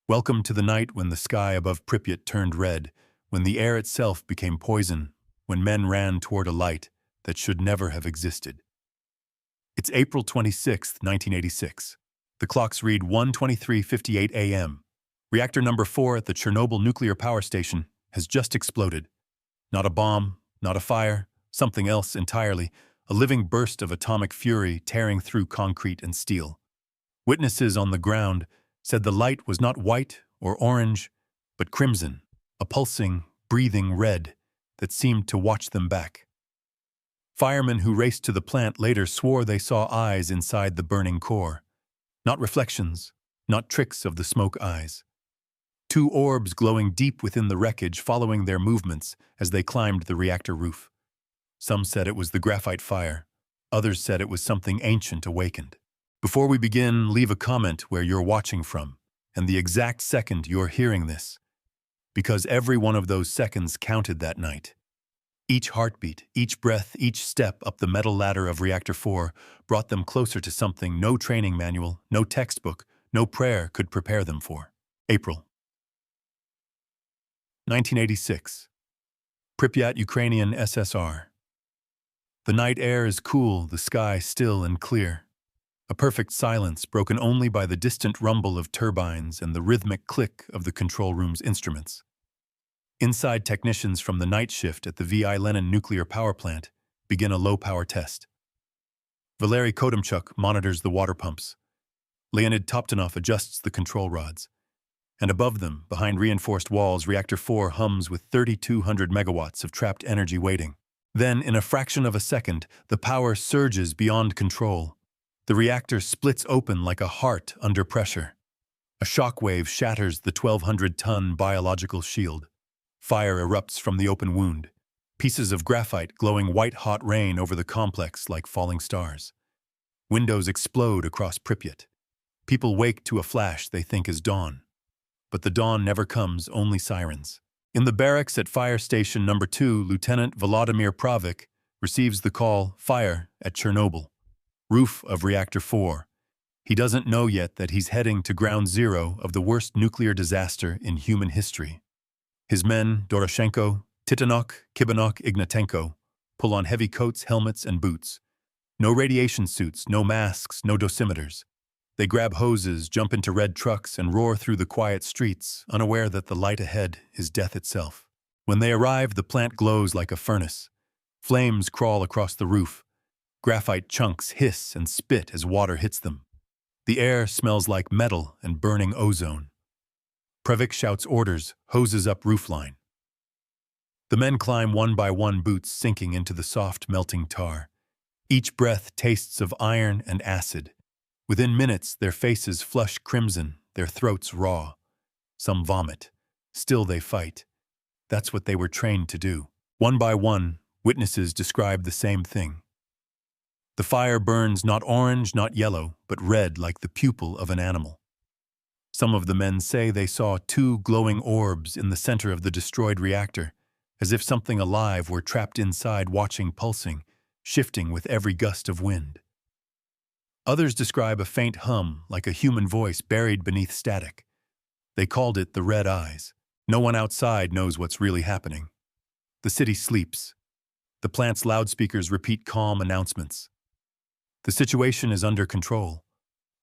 Welcome to the night when the sky above Pripyat turned red, when the air itself became poison, when men ran toward a light that should never have existed. It's April 26, 1986. The clocks read 1:23:58 a.m. Reactor number 4 at the Chernobyl nuclear power station has just exploded. Not a bomb, not a fire, something else entirely, a living burst of atomic fury tearing through concrete and steel. Witnesses on the ground said the light was not white or orange, but crimson, a pulsing, breathing red that seemed to watch them back. Firemen who raced to the plant later swore they saw eyes inside the burning core. Not reflections, not tricks of the smoke eyes. Two orbs glowing deep within the wreckage following their movements as they climbed the reactor roof. Some said it was the graphite fire. Others said it was something ancient awakened. Before we begin, leave a comment where you're watching from and the exact second you're hearing this, because every one of those seconds counted that night. Each heartbeat, each breath, each step up the metal ladder of Reactor 4 brought them closer to something no training manual, no textbook, no prayer could prepare them for. April 1986. Pripyat, Ukrainian SSR. The night air is cool, the sky still and clear. A perfect silence broken only by the distant rumble of turbines and the rhythmic click of the control room's instruments. Inside, technicians from the night shift at the V.I. Lenin nuclear power plant begin a low-power test. Valery Kodymchuk monitors the water pumps. Leonid Toptanov adjusts the control rods. And above them, behind reinforced walls, Reactor 4 hums with 3,200 megawatts of trapped energy waiting. Then, in a fraction of a second, the power surges beyond control. The reactor splits open like a heart under pressure. A shockwave shatters the 1,200-ton biological shield. Fire erupts from the open wound. Pieces of graphite glowing white-hot rain over the complex like falling stars. Windows explode across Pripyat. People wake to a flash they think is dawn. But the dawn never comes, only sirens. In the barracks at Fire Station Number 2, Lieutenant Volodymyr Pravik receives the call, "Fire at Chernobyl." Roof of Reactor 4. He doesn't know yet that he's heading to ground zero of the worst nuclear disaster in human history. His men, Doroshenko, Titanok, Kibanok, Ignatenko, pull on heavy coats, helmets, and boots. No radiation suits, no masks, no dosimeters. They grab hoses, jump into red trucks, and roar through the quiet streets, unaware that the light ahead is death itself. When they arrive, the plant glows like a furnace. Flames crawl across the roof. Graphite chunks hiss and spit as water hits them. The air smells like metal and burning ozone. Pravik shouts orders, hoses up roofline. The men climb one by one, boots sinking into the soft, melting tar. Each breath tastes of iron and acid. Within minutes, their faces flush crimson, their throats raw. Some vomit. Still they fight. That's what they were trained to do. One by one, witnesses describe the same thing. The fire burns not orange, not yellow, but red like the pupil of an animal. Some of the men say they saw two glowing orbs in the center of the destroyed reactor, as if something alive were trapped inside, watching, pulsing, shifting with every gust of wind. Others describe a faint hum, like a human voice buried beneath static. They called it the red eyes. No one outside knows what's really happening. The city sleeps. The plant's loudspeakers repeat calm announcements. The situation is under control,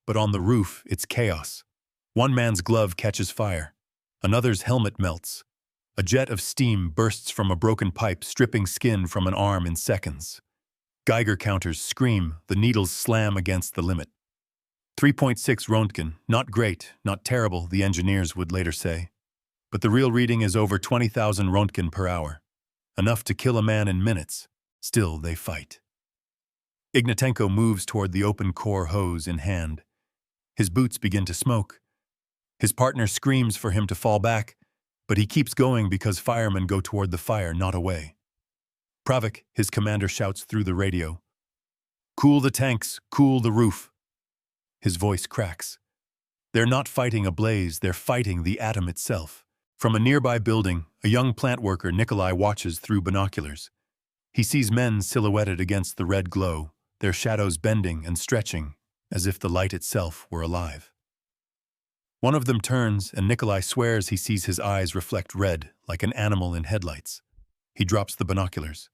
but on the roof, it's chaos. One man's glove catches fire. Another's helmet melts. A jet of steam bursts from a broken pipe, stripping skin from an arm in seconds. Geiger counters scream, the needles slam against the limit. 3.6 Roentgen, not great, not terrible, the engineers would later say. But the real reading is over 20,000 Roentgen per hour. Enough to kill a man in minutes. Still, they fight. Ignatenko moves toward the open core, hose in hand. His boots begin to smoke. His partner screams for him to fall back, but he keeps going because firemen go toward the fire, not away. Pravik, his commander, shouts through the radio, "Cool the tanks, cool the roof." His voice cracks. They're not fighting a blaze, they're fighting the atom itself. From a nearby building, a young plant worker, Nikolai, watches through binoculars. He sees men silhouetted against the red glow, their shadows bending and stretching as if the light itself were alive. One of them turns, and Nikolai swears he sees his eyes reflect red, like an animal in headlights. He drops the binoculars.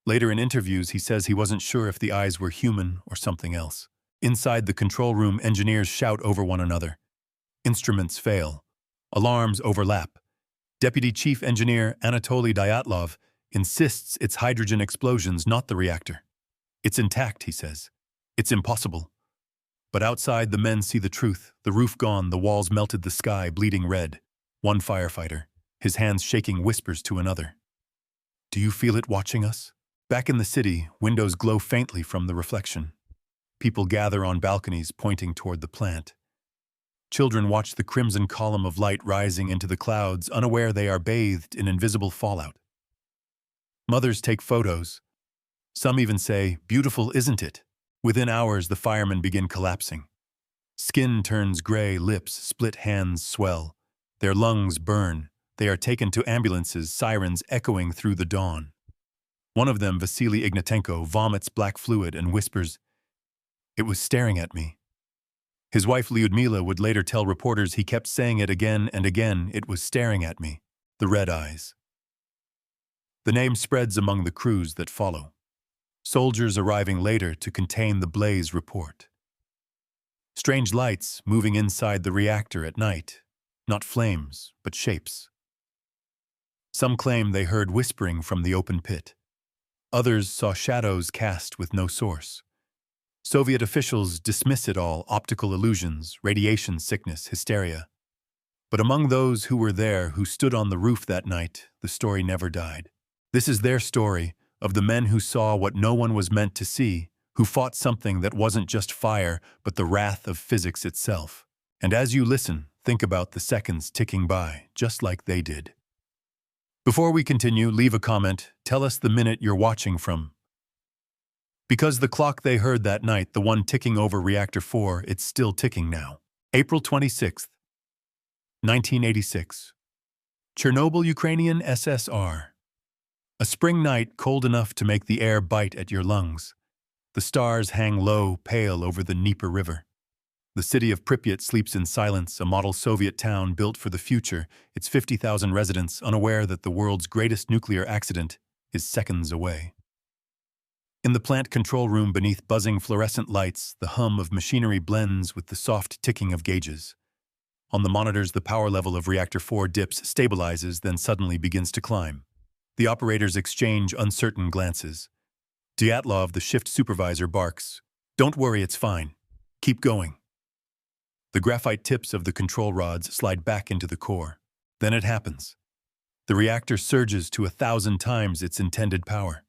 Later in interviews, he says he wasn't sure if the eyes were human or something else. Inside the control room, engineers shout over one another. Instruments fail. Alarms overlap. Deputy Chief Engineer Anatoly Dyatlov insists it's hydrogen explosions, not the reactor. It's intact, he says. It's impossible. But outside, the men see the truth. The roof gone, the walls melted, the sky bleeding red. One firefighter, his hands shaking, whispers to another. Do you feel it watching us? Back in the city, windows glow faintly from the reflection. People gather on balconies pointing toward the plant. Children watch the crimson column of light rising into the clouds, unaware they are bathed in invisible fallout. Mothers take photos. Some even say, "Beautiful, isn't it?" Within hours, the firemen begin collapsing. Skin turns gray, lips split, hands swell. Their lungs burn. They are taken to ambulances, sirens echoing through the dawn. One of them, Vasily Ignatenko, vomits black fluid and whispers, "It was staring at me." His wife Lyudmila would later tell reporters he kept saying it again and again, "It was staring at me." The red eyes. The name spreads among the crews that follow. Soldiers arriving later to contain the blaze report. Strange lights moving inside the reactor at night. Not flames, but shapes. Some claim they heard whispering from the open pit. Others saw shadows cast with no source. Soviet officials dismiss it all: optical illusions, radiation sickness, hysteria. But among those who were there, who stood on the roof that night, the story never died. This is their story, of the men who saw what no one was meant to see, who fought something that wasn't just fire, but the wrath of physics itself. And as you listen, think about the seconds ticking by, just like they did. Before we continue, leave a comment. Tell us the minute you're watching from. Because the clock they heard that night, the one ticking over Reactor 4, it's still ticking now. April 26th, 1986. Chernobyl, Ukrainian SSR. A spring night, cold enough to make the air bite at your lungs. The stars hang low, pale over the Dnieper River. The city of Pripyat sleeps in silence, a model Soviet town built for the future, its 50,000 residents unaware that the world's greatest nuclear accident is seconds away. In the plant control room, beneath buzzing fluorescent lights, the hum of machinery blends with the soft ticking of gauges. On the monitors, the power level of Reactor 4 dips, stabilizes, then suddenly begins to climb. The operators exchange uncertain glances. Dyatlov, the shift supervisor, barks, "Don't worry, it's fine. Keep going." The graphite tips of the control rods slide back into the core. Then it happens. The reactor surges to 1,000 times its intended power.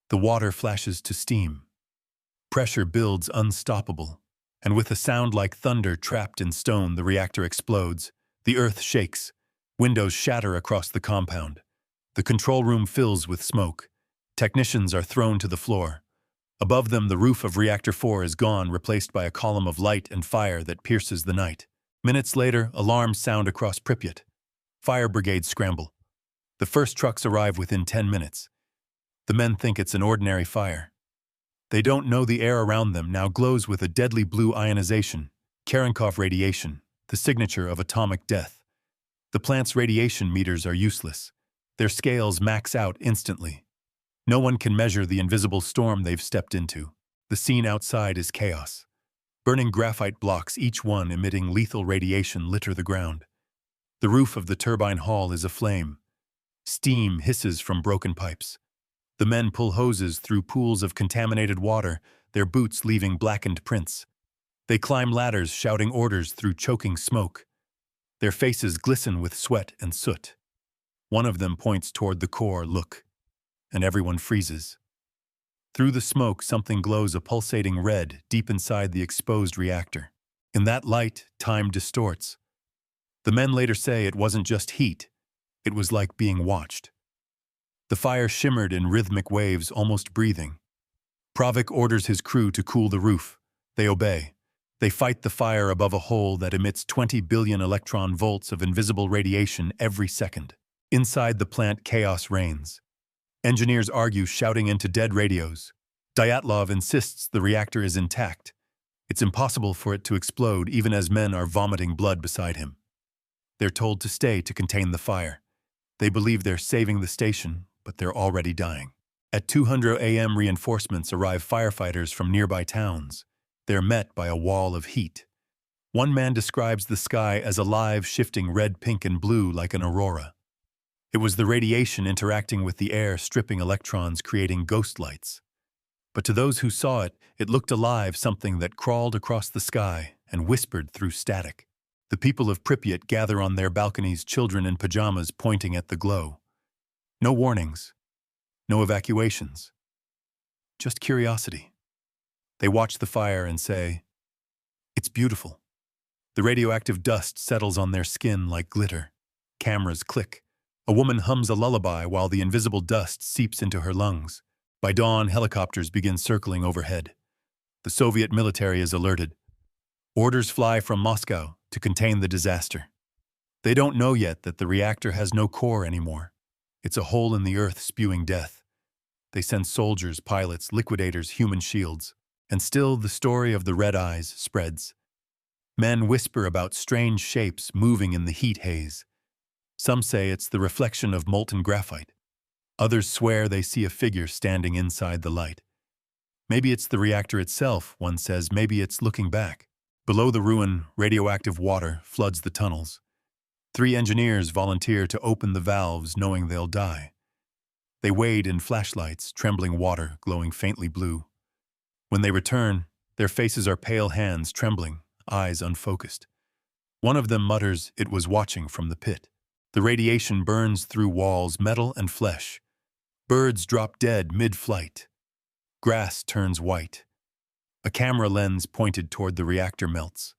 The water flashes to steam. Pressure builds unstoppable. And with a sound like thunder trapped in stone, the reactor explodes. The earth shakes. Windows shatter across the compound. The control room fills with smoke. Technicians are thrown to the floor. Above them, the roof of Reactor 4 is gone, replaced by a column of light and fire that pierces the night. Minutes later, alarms sound across Pripyat. Fire brigades scramble. The first trucks arrive within 10 minutes. The men think it's an ordinary fire. They don't know the air around them now glows with a deadly blue ionization, Cherenkov radiation, the signature of atomic death. The plant's radiation meters are useless. Their scales max out instantly. No one can measure the invisible storm they've stepped into. The scene outside is chaos. Burning graphite blocks, each one emitting lethal radiation, litter the ground. The roof of the turbine hall is aflame. Steam hisses from broken pipes. The men pull hoses through pools of contaminated water, their boots leaving blackened prints. They climb ladders, shouting orders through choking smoke. Their faces glisten with sweat and soot. One of them points toward the core, "Look," and everyone freezes. Through the smoke, something glows a pulsating red deep inside the exposed reactor. In that light, time distorts. The men later say it wasn't just heat, it was like being watched. The fire shimmered in rhythmic waves, almost breathing. Pravik orders his crew to cool the roof. They obey. They fight the fire above a hole that emits 20 billion electron volts of invisible radiation every second. Inside the plant, chaos reigns. Engineers argue, shouting into dead radios. Dyatlov insists the reactor is intact. It's impossible for it to explode even as men are vomiting blood beside him. They're told to stay to contain the fire. They believe they're saving the station, but they're already dying. At 200 a.m. reinforcements arrive firefighters from nearby towns. They're met by a wall of heat. One man describes the sky as alive, shifting red, pink, and blue like an aurora. It was the radiation interacting with the air, stripping electrons, creating ghost lights. But to those who saw it, it looked alive, something that crawled across the sky and whispered through static. The people of Pripyat gather on their balconies, children in pajamas pointing at the glow. No warnings, no evacuations, just curiosity. They watch the fire and say, "It's beautiful." The radioactive dust settles on their skin like glitter. Cameras click. A woman hums a lullaby while the invisible dust seeps into her lungs. By dawn, helicopters begin circling overhead. The Soviet military is alerted. Orders fly from Moscow to contain the disaster. They don't know yet that the reactor has no core anymore. It's a hole in the earth spewing death. They send soldiers, pilots, liquidators, human shields. And still the story of the red eyes spreads. Men whisper about strange shapes moving in the heat haze. Some say it's the reflection of molten graphite. Others swear they see a figure standing inside the light. Maybe it's the reactor itself, one says. Maybe it's looking back. Below the ruin, radioactive water floods the tunnels. 3 engineers volunteer to open the valves, knowing they'll die. They wade in flashlights, trembling water glowing faintly blue. When they return, their faces are pale, hands trembling, eyes unfocused. One of them mutters it was watching from the pit. The radiation burns through walls, metal and flesh. Birds drop dead mid-flight. Grass turns white. A camera lens pointed toward the reactor melts.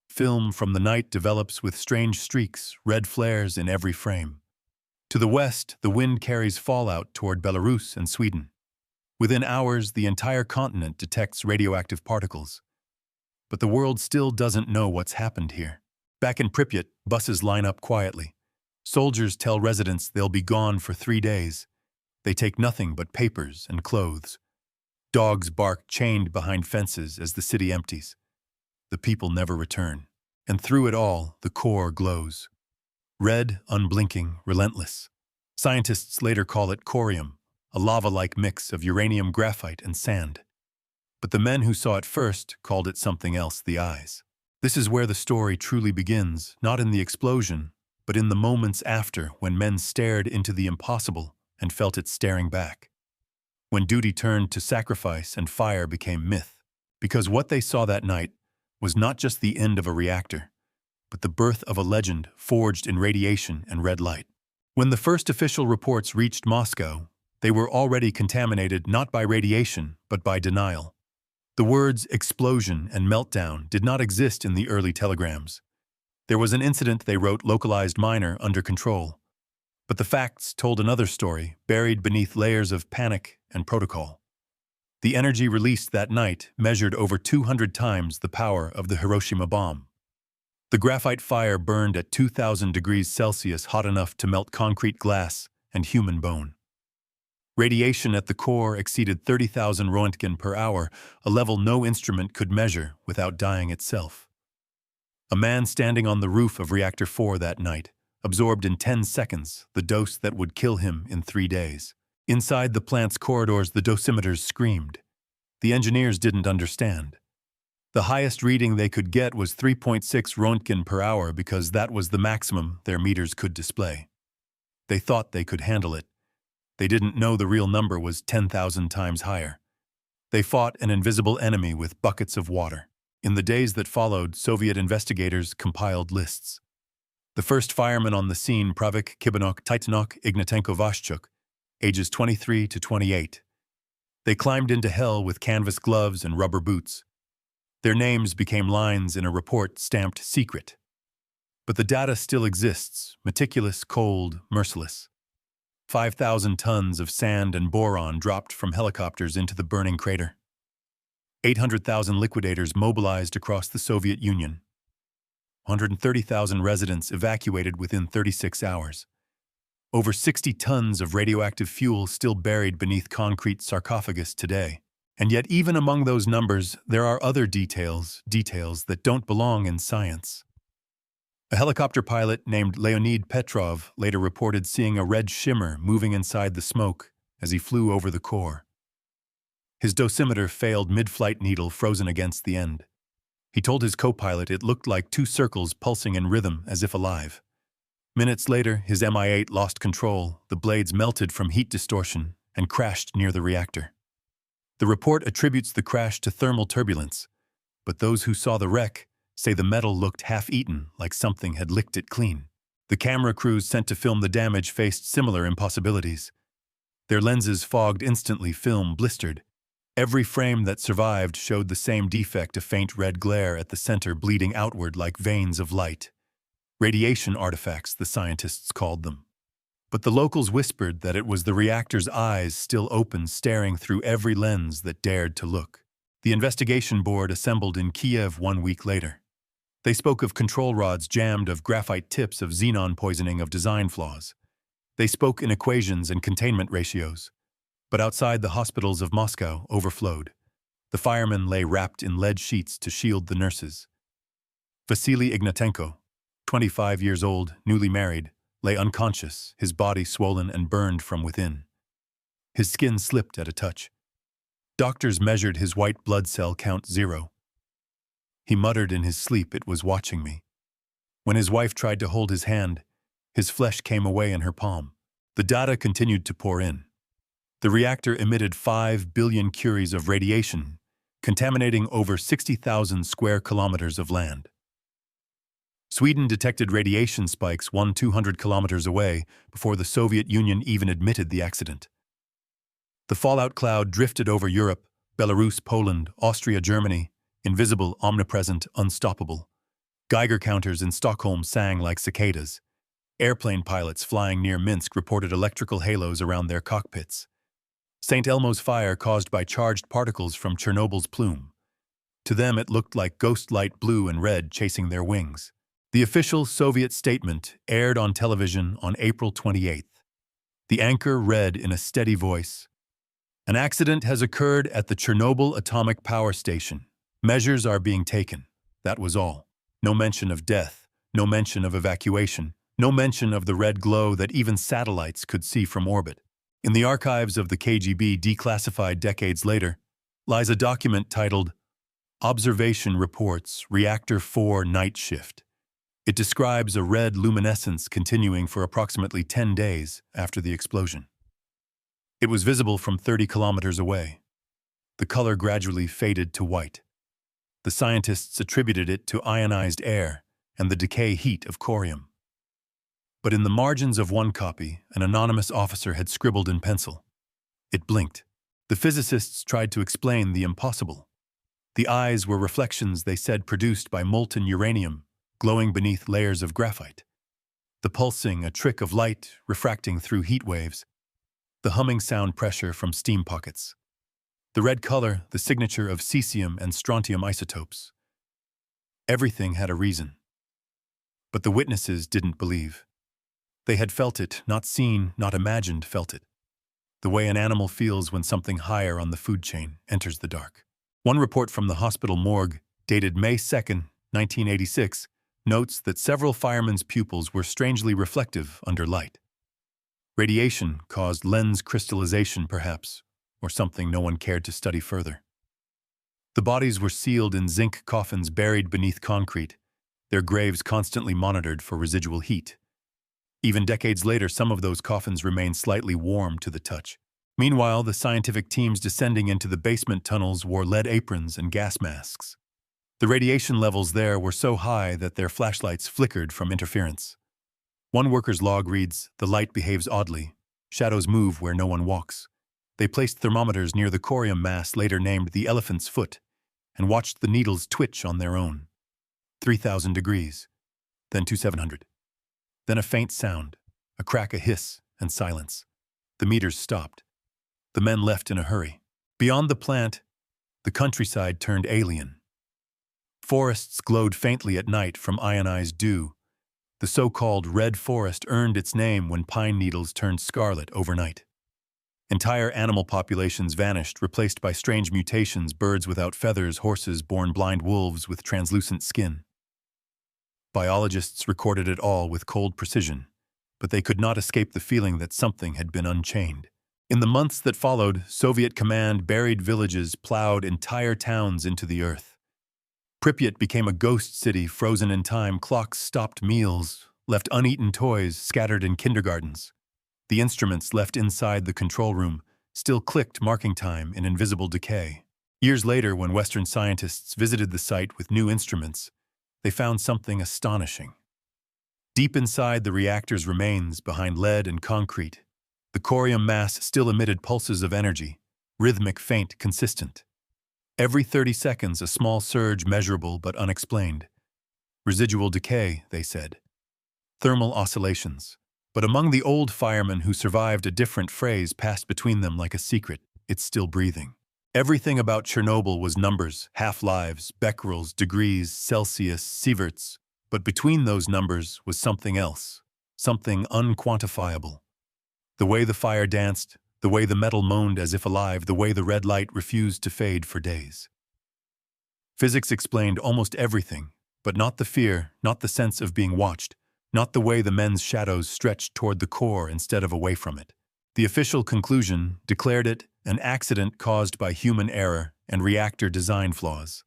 Film from the night develops with strange streaks, red flares in every frame. To the west, the wind carries fallout toward Belarus and Sweden. Within hours, the entire continent detects radioactive particles. But the world still doesn't know what's happened here. Back in Pripyat, buses line up quietly. Soldiers tell residents they'll be gone for 3 days. They take nothing but papers and clothes. Dogs bark chained behind fences as the city empties. The people never return. And through it all, the core glows. Red, unblinking, relentless. Scientists later call it corium, a lava-like mix of uranium, graphite, and sand. But the men who saw it first called it something else, the eyes. This is where the story truly begins, not in the explosion, but in the moments after, when men stared into the impossible and felt it staring back. When duty turned to sacrifice and fire became myth. Because what they saw that night was not just the end of a reactor, but the birth of a legend forged in radiation and red light. When the first official reports reached Moscow, they were already contaminated not by radiation, but by denial. The words explosion and meltdown did not exist in the early telegrams. There was an incident, they wrote, localized, minor, under control. But the facts told another story, buried beneath layers of panic and protocol. The energy released that night measured over 200 times the power of the Hiroshima bomb. The graphite fire burned at 2,000 degrees Celsius, hot enough to melt concrete, glass, and human bone. Radiation at the core exceeded 30,000 Roentgen per hour, a level no instrument could measure without dying itself. A man standing on the roof of Reactor 4 that night absorbed in 10 seconds the dose that would kill him in 3 days. Inside the plant's corridors, the dosimeters screamed. The engineers didn't understand. The highest reading they could get was 3.6 Roentgen per hour because that was the maximum their meters could display. They thought they could handle it. They didn't know the real number was 10,000 times higher. They fought an invisible enemy with buckets of water. In the days that followed, Soviet investigators compiled lists. The first fireman on the scene, Pravik Kibanok Titanok Ignatenko Vashchuk, ages 23 to 28. They climbed into hell with canvas gloves and rubber boots. Their names became lines in a report stamped secret. But the data still exists, meticulous, cold, merciless. 5,000 tons of sand and boron dropped from helicopters into the burning crater. 800,000 liquidators mobilized across the Soviet Union. 130,000 residents evacuated within 36 hours. Over 60 tons of radioactive fuel still buried beneath concrete sarcophagus today. And yet even among those numbers, there are other details that don't belong in science. A helicopter pilot named Leonid Petrov later reported seeing a red shimmer moving inside the smoke as he flew over the core. His dosimeter failed mid-flight, needle frozen against the end. He told his co-pilot it looked like two circles pulsing in rhythm as if alive. Minutes later, his Mi-8 lost control, the blades melted from heat distortion, and crashed near the reactor. The report attributes the crash to thermal turbulence, but those who saw the wreck say the metal looked half-eaten, like something had licked it clean. The camera crews sent to film the damage faced similar impossibilities. Their lenses fogged instantly, film blistered. Every frame that survived showed the same defect, a faint red glare at the center bleeding outward like veins of light. Radiation artifacts, the scientists called them. But the locals whispered that it was the reactor's eyes still open, staring through every lens that dared to look. The investigation board assembled in Kiev 1 week later. They spoke of control rods jammed, of graphite tips, of xenon poisoning, of design flaws. They spoke in equations and containment ratios. But outside the hospitals of Moscow overflowed. The firemen lay wrapped in lead sheets to shield the nurses. Vasily Ignatenko, 25 years old, newly married, lay unconscious, his body swollen and burned from within. His skin slipped at a touch. Doctors measured his white blood cell count 0. He muttered in his sleep, "It was watching me." When his wife tried to hold his hand, his flesh came away in her palm. The data continued to pour in. The reactor emitted 5 billion curies of radiation, contaminating over 60,000 square kilometers of land. Sweden detected radiation spikes 200 kilometers away before the Soviet Union even admitted the accident. The fallout cloud drifted over Europe, Belarus, Poland, Austria, Germany, invisible, omnipresent, unstoppable. Geiger counters in Stockholm sang like cicadas. Airplane pilots flying near Minsk reported electrical halos around their cockpits. St. Elmo's fire caused by charged particles from Chernobyl's plume. To them it looked like ghost light, blue and red, chasing their wings. The official Soviet statement aired on television on April 28th. The anchor read in a steady voice, "An accident has occurred at the Chernobyl atomic power station. Measures are being taken." That was all. No mention of death, no mention of evacuation, no mention of the red glow that even satellites could see from orbit. In the archives of the KGB, declassified decades later, lies a document titled Observation Reports, Reactor 4 Night Shift. It describes a red luminescence continuing for approximately 10 days after the explosion. It was visible from 30 kilometers away. The color gradually faded to white. The scientists attributed it to ionized air and the decay heat of corium. But in the margins of one copy, an anonymous officer had scribbled in pencil. It blinked. The physicists tried to explain the impossible. The eyes were reflections, they said, produced by molten uranium, glowing beneath layers of graphite. The pulsing, a trick of light refracting through heat waves. The humming sound, pressure from steam pockets. The red color, the signature of cesium and strontium isotopes. Everything had a reason. But the witnesses didn't believe. They had felt it, not seen, not imagined, felt it. The way an animal feels when something higher on the food chain enters the dark. One report from the hospital morgue, dated May 2, 1986, notes that several firemen's pupils were strangely reflective under light. Radiation caused lens crystallization, perhaps, or something no one cared to study further. The bodies were sealed in zinc coffins buried beneath concrete, their graves constantly monitored for residual heat. Even decades later, some of those coffins remained slightly warm to the touch. Meanwhile, the scientific teams descending into the basement tunnels wore lead aprons and gas masks. The radiation levels there were so high that their flashlights flickered from interference. One worker's log reads, "The light behaves oddly. Shadows move where no one walks." They placed thermometers near the corium mass, later named the elephant's foot, and watched the needles twitch on their own. 3,000 degrees, then 2,700. Then a faint sound, a crack, a hiss, and silence. The meters stopped. The men left in a hurry. Beyond the plant, the countryside turned alien. Forests glowed faintly at night from ionized dew. The so-called Red Forest earned its name when pine needles turned scarlet overnight. Entire animal populations vanished, replaced by strange mutations, birds without feathers, horses born blind, wolves with translucent skin. Biologists recorded it all with cold precision, but they could not escape the feeling that something had been unchained. In the months that followed, Soviet command buried villages, plowed entire towns into the earth. Pripyat became a ghost city, frozen in time. Clocks stopped meals, left uneaten toys scattered in kindergartens. The instruments left inside the control room still clicked, marking time in invisible decay. Years later, when Western scientists visited the site with new instruments, they found something astonishing. Deep inside the reactor's remains, behind lead and concrete, the corium mass still emitted pulses of energy, rhythmic, faint, consistent. Every 30 seconds, a small surge, measurable but unexplained. Residual decay, they said. Thermal oscillations. But among the old firemen who survived, a different phrase passed between them like a secret: it's still breathing. Everything about Chernobyl was numbers, half-lives, becquerels, degrees, Celsius, sieverts. But between those numbers was something else, something unquantifiable. The way the fire danced, the way the metal moaned as if alive, the way the red light refused to fade for days. Physics explained almost everything, but not the fear, not the sense of being watched, not the way the men's shadows stretched toward the core instead of away from it. The official conclusion declared it an accident caused by human error and reactor design flaws.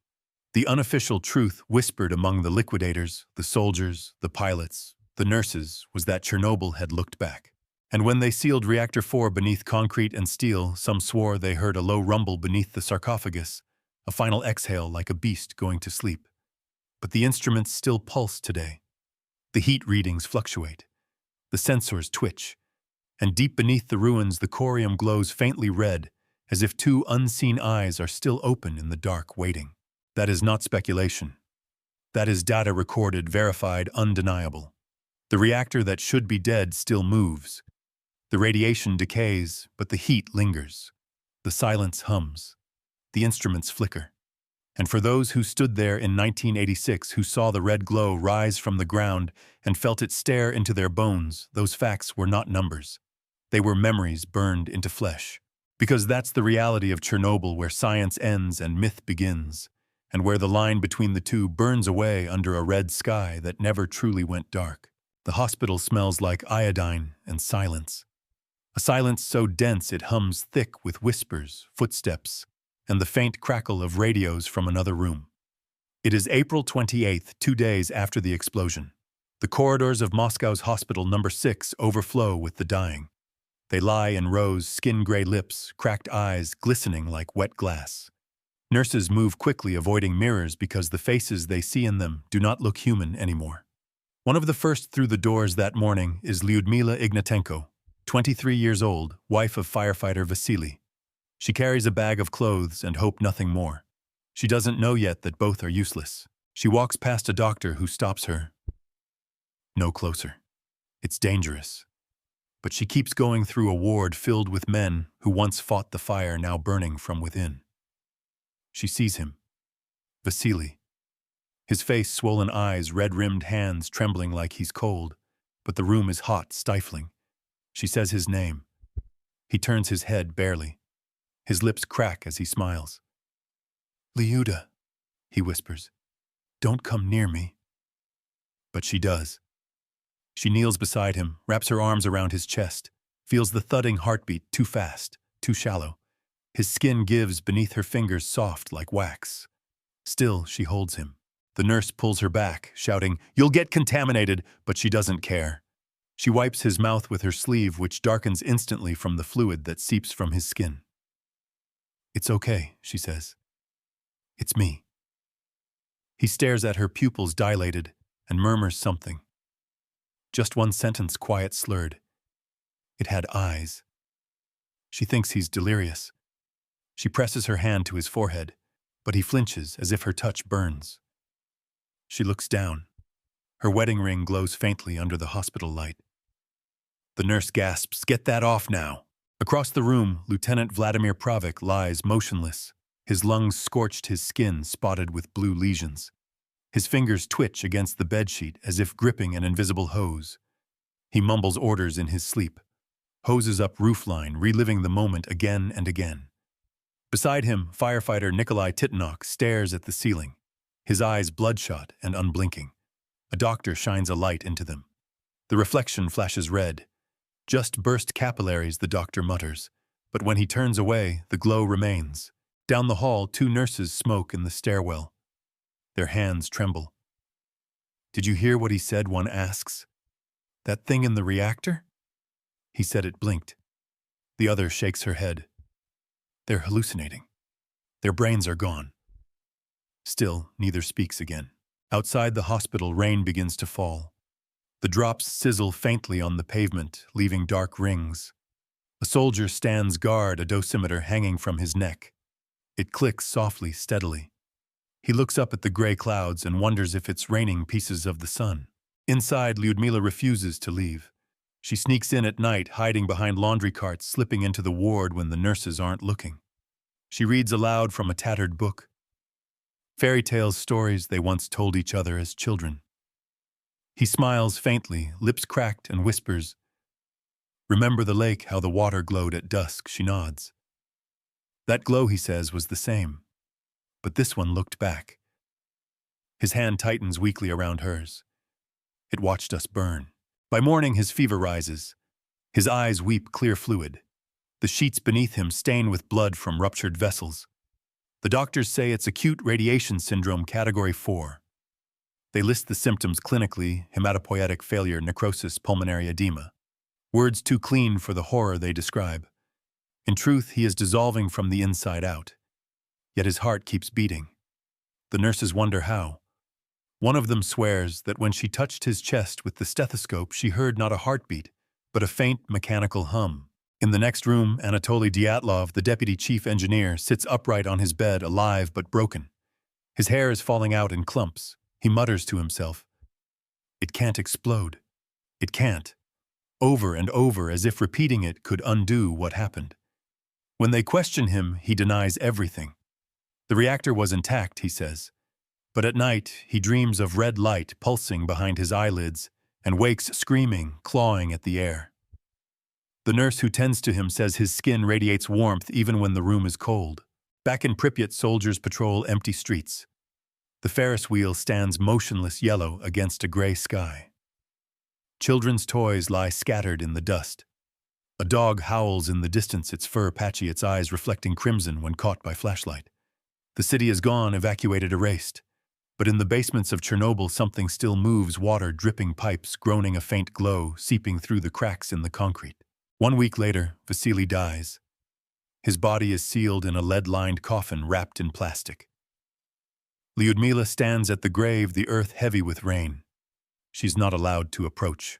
The unofficial truth whispered among the liquidators, the soldiers, the pilots, the nurses, was that Chernobyl had looked back. And when they sealed Reactor 4 beneath concrete and steel, some swore they heard a low rumble beneath the sarcophagus, a final exhale like a beast going to sleep. But the instruments still pulse today. The heat readings fluctuate. The sensors twitch. And deep beneath the ruins, the corium glows faintly red, as if two unseen eyes are still open in the dark, waiting. That is not speculation. That is data recorded, verified, undeniable. The reactor that should be dead still moves. The radiation decays, but the heat lingers. The silence hums. The instruments flicker. And for those who stood there in 1986, who saw the red glow rise from the ground and felt it stare into their bones, those facts were not numbers. They were memories burned into flesh. Because that's the reality of Chernobyl, where science ends and myth begins, and where the line between the two burns away under a red sky that never truly went dark. The hospital smells like iodine and silence. A silence so dense it hums thick with whispers, footsteps, and the faint crackle of radios from another room. It is April 28th, 2 days after the explosion. The corridors of Moscow's hospital number 6 overflow with the dying. They lie in rows, skin-gray lips, cracked eyes glistening like wet glass. Nurses move quickly, avoiding mirrors because the faces they see in them do not look human anymore. One of the first through the doors that morning is Lyudmila Ignatenko, 23 years old, wife of firefighter Vasily. She carries a bag of clothes and hope nothing more. She doesn't know yet that both are useless. She walks past a doctor who stops her. No closer. It's dangerous. But she keeps going through a ward filled with men who once fought the fire, now burning from within. She sees him. Vasily. His face, swollen eyes, red-rimmed hands trembling like he's cold. But the room is hot, stifling. She says his name. He turns his head barely. His lips crack as he smiles. "Lyuda," he whispers. "Don't come near me." But she does. She kneels beside him, wraps her arms around his chest, feels the thudding heartbeat, too fast, too shallow. His skin gives beneath her fingers, soft like wax. Still, she holds him. The nurse pulls her back, shouting, "You'll get contaminated," but she doesn't care. She wipes his mouth with her sleeve, which darkens instantly from the fluid that seeps from his skin. "It's okay," she says. "It's me." He stares at her, pupils dilated, and murmurs something. Just one sentence, quiet, slurred. It had eyes. She thinks he's delirious. She presses her hand to his forehead, but he flinches as if her touch burns. She looks down. Her wedding ring glows faintly under the hospital light. The nurse gasps, "Get that off now." Across the room, Lieutenant Vladimir Pravik lies motionless. His lungs scorched, his skin spotted with blue lesions. His fingers twitch against the bedsheet as if gripping an invisible hose. He mumbles orders in his sleep. hoses up roofline, reliving the moment again and again. Beside him, firefighter Nikolai Titanok stares at the ceiling, his eyes bloodshot and unblinking. A doctor shines a light into them. The reflection flashes red. Just burst capillaries, the doctor mutters. But when he turns away, the glow remains. Down the hall, 2 nurses smoke in the stairwell. Their hands tremble. "Did you hear what he said?" one asks. "That thing in the reactor?" He said it blinked. The other shakes her head. They're hallucinating. Their brains are gone. Still, neither speaks again. Outside the hospital, rain begins to fall. The drops sizzle faintly on the pavement, leaving dark rings. A soldier stands guard, a dosimeter hanging from his neck. It clicks softly, steadily. He looks up at the gray clouds and wonders if it's raining pieces of the sun. Inside, Lyudmila refuses to leave. She sneaks in at night, hiding behind laundry carts, slipping into the ward when the nurses aren't looking. She reads aloud from a tattered book. Fairy tales, stories they once told each other as children. He smiles faintly, lips cracked, and whispers, "Remember the lake, how the water glowed at dusk?" She nods. That glow, he says, was the same. But this one looked back. His hand tightens weakly around hers. It watched us burn. By morning, his fever rises. His eyes weep clear fluid. The sheets beneath him stain with blood from ruptured vessels. The doctors say it's acute radiation syndrome category 4. They list the symptoms clinically: hematopoietic failure, necrosis, pulmonary edema. Words too clean for the horror they describe. In truth, he is dissolving from the inside out. Yet his heart keeps beating. The nurses wonder how. One of them swears that when she touched his chest with the stethoscope, she heard not a heartbeat, but a faint mechanical hum. In the next room, Anatoly Dyatlov, the deputy chief engineer, sits upright on his bed, alive but broken. His hair is falling out in clumps. He mutters to himself, "It can't explode. It can't." Over and over, as if repeating it could undo what happened. When they question him, he denies everything. The reactor was intact, he says. But at night, he dreams of red light pulsing behind his eyelids and wakes screaming, clawing at the air. The nurse who tends to him says his skin radiates warmth even when the room is cold. Back in Pripyat, soldiers patrol empty streets. The Ferris wheel stands motionless yellow against a gray sky. Children's toys lie scattered in the dust. A dog howls in the distance, its fur patchy, its eyes reflecting crimson when caught by flashlight. The city is gone, evacuated, erased. But in the basements of Chernobyl, something still moves, water dripping pipes, groaning a faint glow, seeping through the cracks in the concrete. 1 week later, Vasily dies. His body is sealed in a lead-lined coffin wrapped in plastic. Lyudmila stands at the grave, the earth heavy with rain. She's not allowed to approach.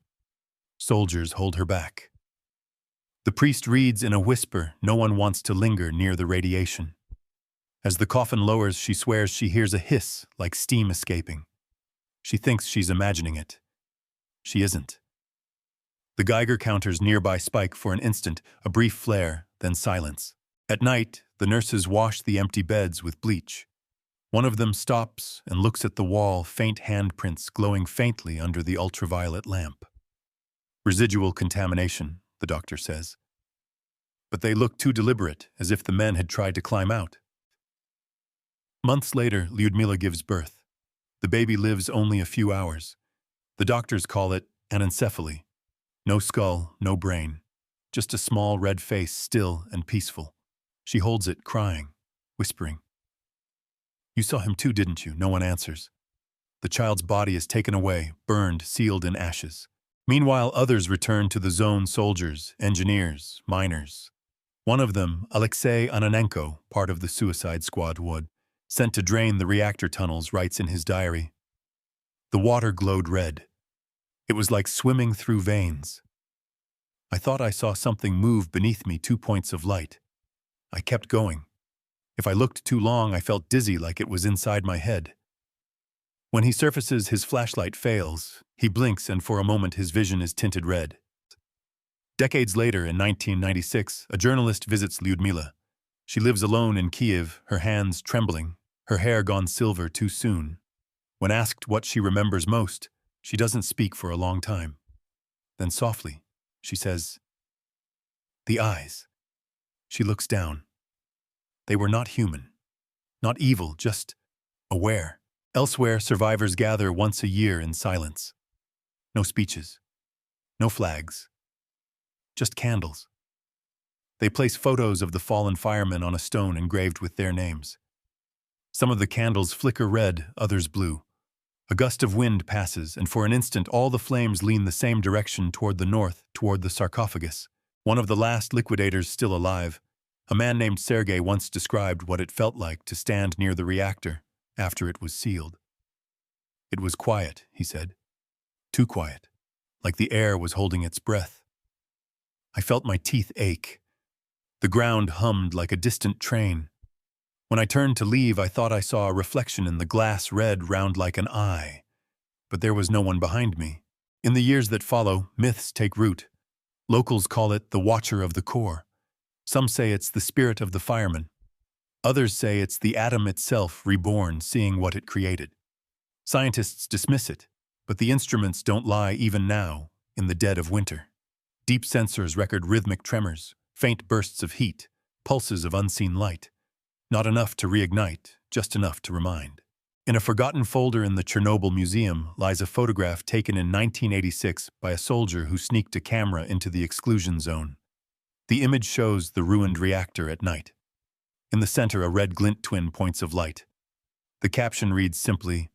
Soldiers hold her back. The priest reads in a whisper. No one wants to linger near the radiation. As the coffin lowers, she swears she hears a hiss, like steam escaping. She thinks she's imagining it. She isn't. The Geiger counters nearby spike for an instant, a brief flare, then silence. At night, the nurses wash the empty beds with bleach. One of them stops and looks at the wall, faint handprints glowing faintly under the ultraviolet lamp. Residual contamination, the doctor says. But they look too deliberate, as if the men had tried to climb out. Months later, Lyudmila gives birth. The baby lives only a few hours. The doctors call it anencephaly. No skull, no brain. Just a small red face, still and peaceful. She holds it, crying, whispering. "You saw him too, didn't you?" No one answers. The child's body is taken away, burned, sealed in ashes. Meanwhile, others return to the zone: soldiers, engineers, miners. One of them, Alexei Ananenko, part of the suicide squad, sent to drain the reactor tunnels, writes in his diary. The water glowed red. It was like swimming through veins. I thought I saw something move beneath me, 2 points of light. I kept going. If I looked too long, I felt dizzy, like it was inside my head. When he surfaces, his flashlight fails. He blinks, and for a moment his vision is tinted red. Decades later, in 1996, a journalist visits Lyudmila. She lives alone in Kiev, her hands trembling, her hair gone silver too soon. When asked what she remembers most, she doesn't speak for a long time. Then softly, she says, The eyes. She looks down. They were not human. Not evil, just aware. Elsewhere, survivors gather once a year in silence. No speeches. No flags. Just candles. They place photos of the fallen firemen on a stone engraved with their names. Some of the candles flicker red, others blue. A gust of wind passes, and for an instant all the flames lean the same direction toward the north, toward the sarcophagus. One of the last liquidators still alive, a man named Sergei, once described what it felt like to stand near the reactor after it was sealed. It was quiet, he said. Too quiet, like the air was holding its breath. I felt my teeth ache. The ground hummed like a distant train. When I turned to leave, I thought I saw a reflection in the glass, red, round like an eye. But there was no one behind me. In the years that follow, myths take root. Locals call it the Watcher of the Core. Some say it's the spirit of the fireman. Others say it's the atom itself reborn, seeing what it created. Scientists dismiss it, but the instruments don't lie even now, in the dead of winter. Deep sensors record rhythmic tremors, faint bursts of heat, pulses of unseen light. Not enough to reignite, just enough to remind. In a forgotten folder in the Chernobyl Museum lies a photograph taken in 1986 by a soldier who sneaked a camera into the exclusion zone. The image shows the ruined reactor at night. In the center, a red glint, twin points of light. The caption reads simply,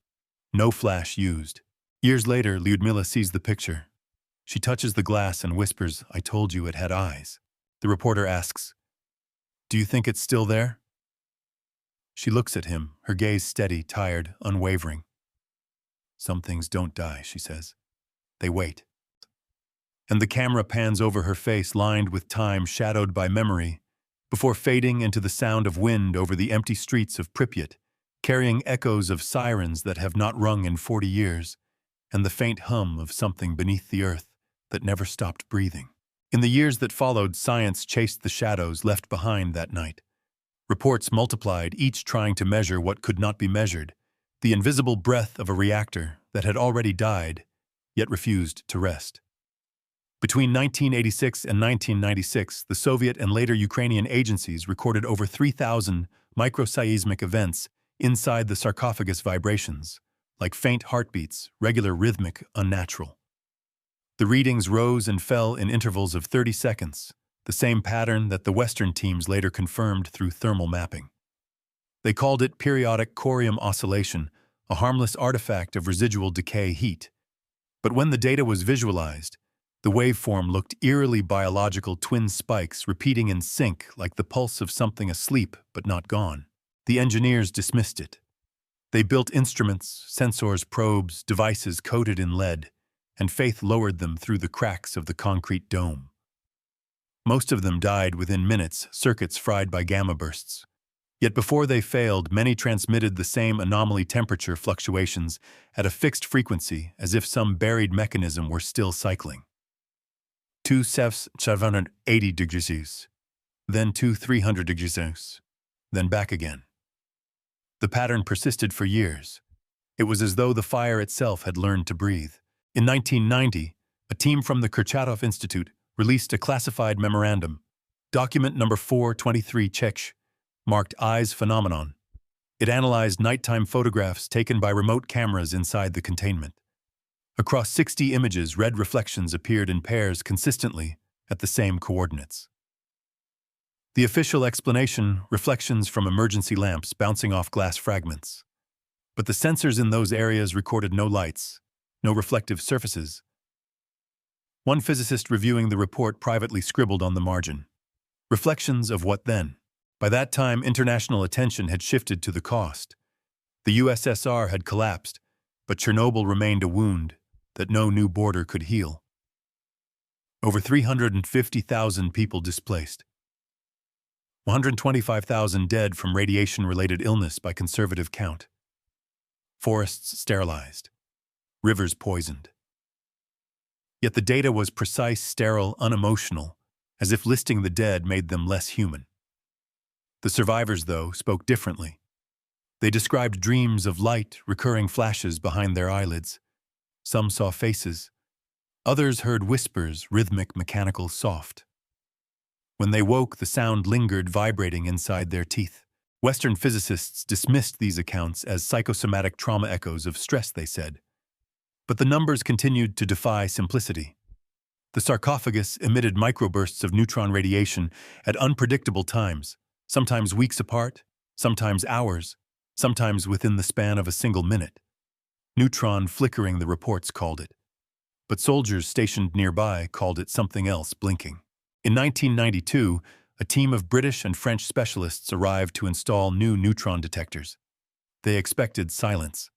"No flash used." Years later, Lyudmila sees the picture. She touches the glass and whispers, "I told you it had eyes." The reporter asks, "Do you think it's still there?" She looks at him, her gaze steady, tired, unwavering. "Some things don't die," she says. "They wait." And the camera pans over her face, lined with time, shadowed by memory, before fading into the sound of wind over the empty streets of Pripyat, carrying echoes of sirens that have not rung in 40 years, and the faint hum of something beneath the earth that never stopped breathing. In the years that followed, science chased the shadows left behind that night. Reports multiplied, each trying to measure what could not be measured, the invisible breath of a reactor that had already died, yet refused to rest. Between 1986 and 1996, the Soviet and later Ukrainian agencies recorded over 3,000 microseismic events inside the sarcophagus, vibrations, like faint heartbeats, regular, rhythmic, unnatural. The readings rose and fell in intervals of 30 seconds, the same pattern that the Western teams later confirmed through thermal mapping. They called it periodic corium oscillation, a harmless artifact of residual decay heat. But when the data was visualized, the waveform looked eerily biological, twin spikes repeating in sync like the pulse of something asleep but not gone. The engineers dismissed it. They built instruments, sensors, probes, devices coated in lead, and faith lowered them through the cracks of the concrete dome. Most of them died within minutes, circuits fried by gamma bursts. Yet before they failed, many transmitted the same anomaly temperature fluctuations at a fixed frequency, as if some buried mechanism were still cycling. 2 Celsius 780 degrees Celsius, then 300 degrees Celsius, then back again. The pattern persisted for years. It was as though the fire itself had learned to breathe. In 1990, a team from the Kurchatov Institute released a classified memorandum, document number 423 Czech, marked Eyes Phenomenon. It analyzed nighttime photographs taken by remote cameras inside the containment. Across 60 images, red reflections appeared in pairs consistently at the same coordinates. The official explanation, reflections from emergency lamps bouncing off glass fragments. But the sensors in those areas recorded no lights, no reflective surfaces. One physicist reviewing the report privately scribbled on the margin, "Reflections of what then?" By that time, international attention had shifted to the cost. The USSR had collapsed, but Chernobyl remained a wound that no new border could heal. Over 350,000 people displaced. 125,000 dead from radiation-related illness by conservative count. Forests sterilized. Rivers poisoned. Yet the data was precise, sterile, unemotional, as if listing the dead made them less human. The survivors, though, spoke differently. They described dreams of light, recurring flashes behind their eyelids. Some saw faces. Others heard whispers, rhythmic, mechanical, soft. When they woke, the sound lingered vibrating inside their teeth. Western physicists dismissed these accounts as psychosomatic trauma echoes of stress, they said. But the numbers continued to defy simplicity. The sarcophagus emitted microbursts of neutron radiation at unpredictable times, sometimes weeks apart, sometimes hours, sometimes within the span of a single minute. Neutron flickering, the reports called it. But soldiers stationed nearby called it something else, blinking. In 1992, a team of British and French specialists arrived to install new neutron detectors. They expected silence.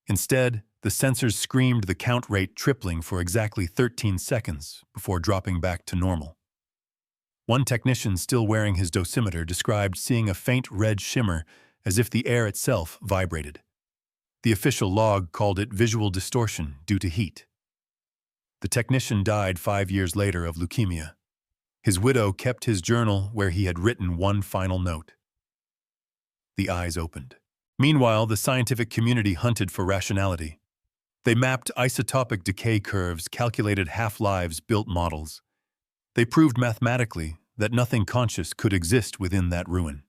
Instead, the sensors screamed, the count rate tripling for exactly 13 seconds before dropping back to normal. One technician, still wearing his dosimeter, described seeing a faint red shimmer as if the air itself vibrated. The official log called it visual distortion due to heat. The technician died 5 years later of leukemia. His widow kept his journal where he had written one final note. The eyes opened. Meanwhile, the scientific community hunted for rationality. They mapped isotopic decay curves, calculated half-lives, built models. They proved mathematically that nothing conscious could exist within that ruin.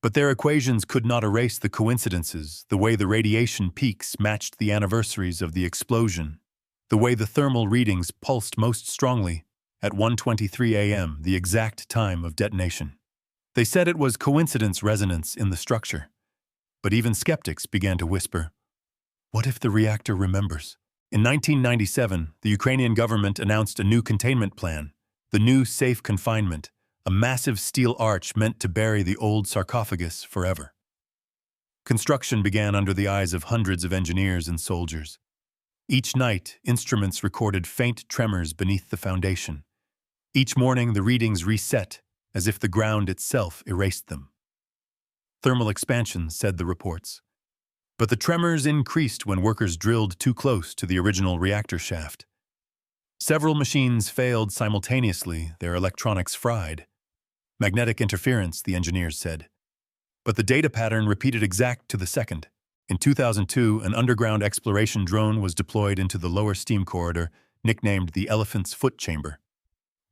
But their equations could not erase the coincidences, the way the radiation peaks matched the anniversaries of the explosion, the way the thermal readings pulsed most strongly at 1:23 a.m., the exact time of detonation. They said it was coincidence resonance in the structure. But even skeptics began to whisper, what if the reactor remembers? In 1997, the Ukrainian government announced a new containment plan, the new safe confinement, a massive steel arch meant to bury the old sarcophagus forever. Construction began under the eyes of hundreds of engineers and soldiers. Each night, instruments recorded faint tremors beneath the foundation. Each morning, the readings reset, as if the ground itself erased them. Thermal expansion, said the reports. But the tremors increased when workers drilled too close to the original reactor shaft. Several machines failed simultaneously, their electronics fried. Magnetic interference, the engineers said. But the data pattern repeated exact to the second. In 2002, an underground exploration drone was deployed into the lower steam corridor, nicknamed the Elephant's Foot Chamber.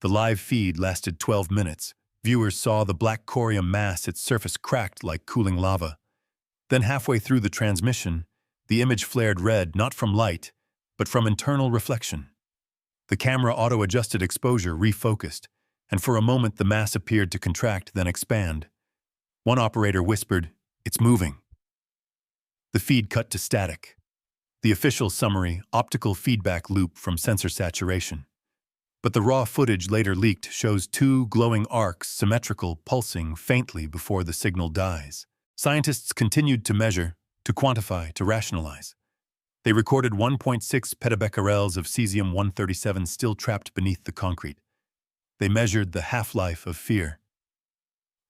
The live feed lasted 12 minutes. Viewers saw the black corium mass, its surface cracked like cooling lava. Then halfway through the transmission, the image flared red, not from light, but from internal reflection. The camera auto-adjusted exposure refocused, and for a moment the mass appeared to contract, then expand. One operator whispered, "It's moving." The feed cut to static. The official summary, optical feedback loop from sensor saturation. But the raw footage later leaked shows two glowing arcs, symmetrical, pulsing faintly before the signal dies. Scientists continued to measure, to quantify, to rationalize. They recorded 1.6 petabecquerels of cesium-137 still trapped beneath the concrete. They measured the half-life of fear.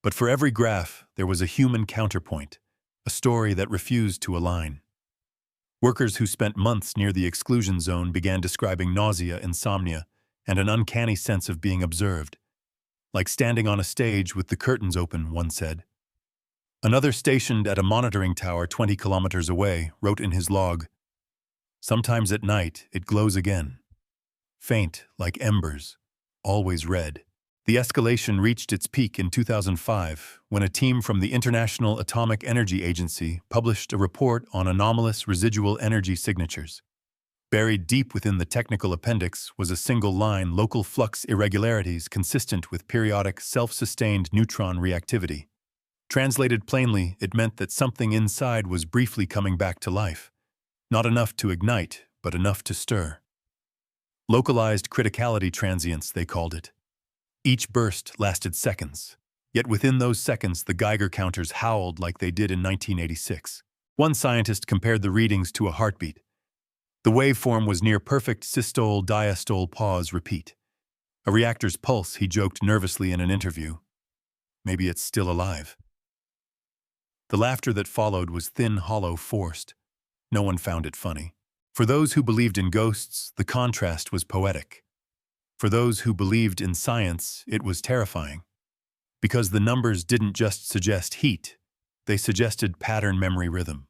But for every graph, there was a human counterpoint, a story that refused to align. Workers who spent months near the exclusion zone began describing nausea, insomnia, and an uncanny sense of being observed. Like standing on a stage with the curtains open, one said. Another, stationed at a monitoring tower 20 kilometers away, wrote in his log, "Sometimes at night it glows again. Faint, like embers, always red." The escalation reached its peak in 2005 when a team from the International Atomic Energy Agency published a report on anomalous residual energy signatures. Buried deep within the technical appendix was a single line, local flux irregularities consistent with periodic self-sustained neutron reactivity. Translated plainly, it meant that something inside was briefly coming back to life. Not enough to ignite, but enough to stir. Localized criticality transients, they called it. Each burst lasted seconds. Yet within those seconds, the Geiger counters howled like they did in 1986. One scientist compared the readings to a heartbeat. The waveform was near perfect systole, diastole, pause, repeat. A reactor's pulse, he joked nervously in an interview. Maybe it's still alive. The laughter that followed was thin, hollow, forced. No one found it funny. For those who believed in ghosts, the contrast was poetic. For those who believed in science, it was terrifying. Because the numbers didn't just suggest heat, they suggested pattern memory rhythm.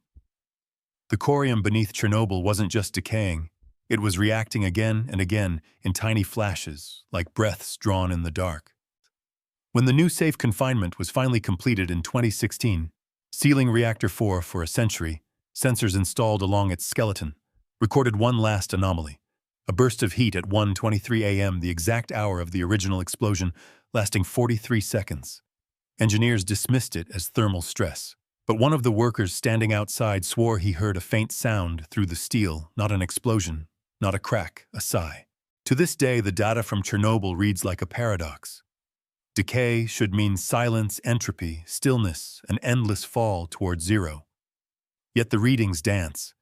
The corium beneath Chernobyl wasn't just decaying, it was reacting again and again in tiny flashes, like breaths drawn in the dark. When the new safe confinement was finally completed in 2016, sealing Reactor 4 for a century, sensors installed along its skeleton recorded one last anomaly, a burst of heat at 1:23 a.m., the exact hour of the original explosion, lasting 43 seconds. Engineers dismissed it as thermal stress, but one of the workers standing outside swore he heard a faint sound through the steel, not an explosion, not a crack, a sigh. To this day, the data from Chernobyl reads like a paradox. Decay should mean silence, entropy, stillness, an endless fall toward zero. Yet the readings dance.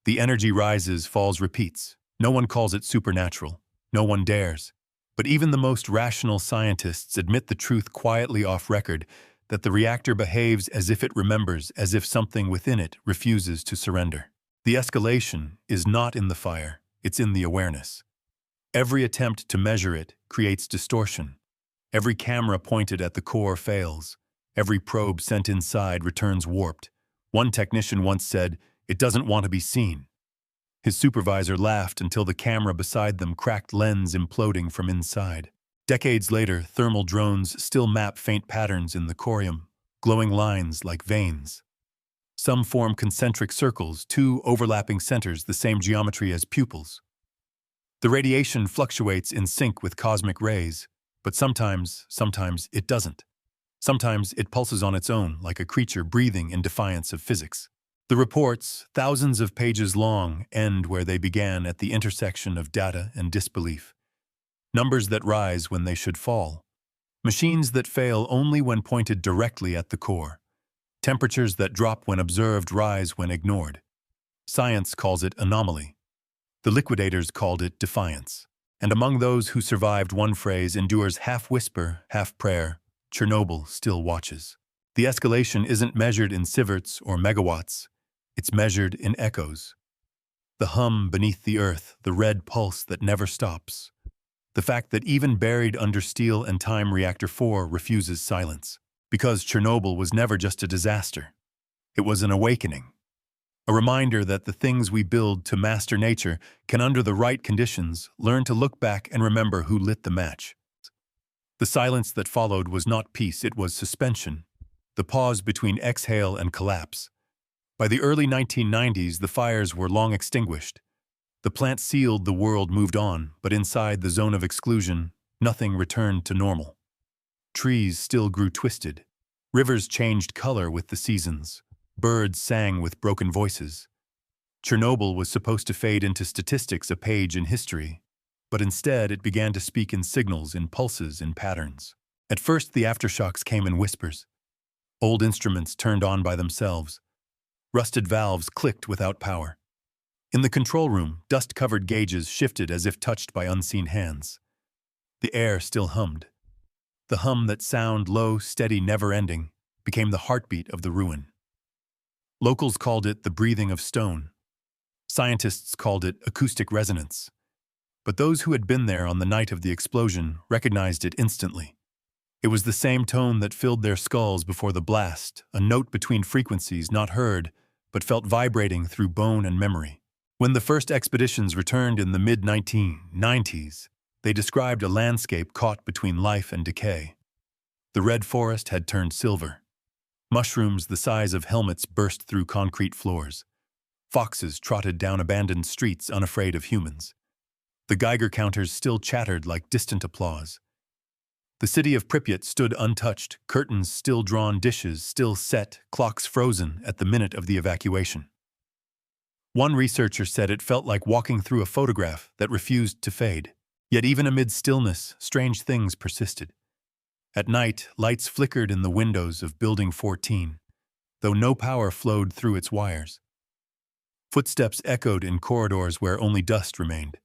The energy rises, falls, repeats. No one calls it supernatural. No one dares. But even the most rational scientists admit the truth quietly off record, that the reactor behaves as if it remembers, as if something within it refuses to surrender. The escalation is not in the fire, it's in the awareness. Every attempt to measure it creates distortion. Every camera pointed at the core fails. Every probe sent inside returns warped. One technician once said, "It doesn't want to be seen." His supervisor laughed until the camera beside them cracked, lens imploding from inside. Decades later, thermal drones still map faint patterns in the corium, glowing lines like veins. Some form concentric circles, two overlapping centers, the same geometry as pupils. The radiation fluctuates in sync with cosmic rays, but sometimes it doesn't. Sometimes it pulses on its own, like a creature breathing in defiance of physics. The reports, thousands of pages long, end where they began, at the intersection of data and disbelief. Numbers that rise when they should fall. Machines that fail only when pointed directly at the core. Temperatures that drop when observed, rise when ignored. Science calls it anomaly. The liquidators called it defiance. And among those who survived, one phrase endures, half whisper, half prayer: Chernobyl still watches. The escalation isn't measured in sieverts or megawatts. It's measured in echoes. The hum beneath the earth, the red pulse that never stops. The fact that even buried under steel and time, Reactor 4 refuses silence. Because Chernobyl was never just a disaster. It was an awakening. A reminder that the things we build to master nature can, under the right conditions, learn to look back and remember who lit the match. The silence that followed was not peace, it was suspension. The pause between exhale and collapse. By the early 1990s, the fires were long extinguished. The plant sealed, the world moved on, but inside the zone of exclusion, nothing returned to normal. Trees still grew twisted. Rivers changed color with the seasons. Birds sang with broken voices. Chernobyl was supposed to fade into statistics, a page in history, but instead it began to speak in signals, in pulses, in patterns. At first, the aftershocks came in whispers. Old instruments turned on by themselves. Rusted valves clicked without power. In the control room, dust-covered gauges shifted as if touched by unseen hands. The air still hummed. The hum, that sound low, steady, never-ending, became the heartbeat of the ruin. Locals called it the breathing of stone. Scientists called it acoustic resonance. But those who had been there on the night of the explosion recognized it instantly. It was the same tone that filled their skulls before the blast, a note between frequencies, not heard, but felt vibrating through bone and memory. When the first expeditions returned in the mid-1990s, they described a landscape caught between life and decay. The red forest had turned silver. Mushrooms the size of helmets burst through concrete floors. Foxes trotted down abandoned streets, unafraid of humans. The Geiger counters still chattered like distant applause. The city of Pripyat stood untouched, curtains still drawn, dishes still set, clocks frozen at the minute of the evacuation. One researcher said it felt like walking through a photograph that refused to fade. Yet even amid stillness, strange things persisted. At night, lights flickered in the windows of Building 14, though no power flowed through its wires. Footsteps echoed in corridors where only dust remained.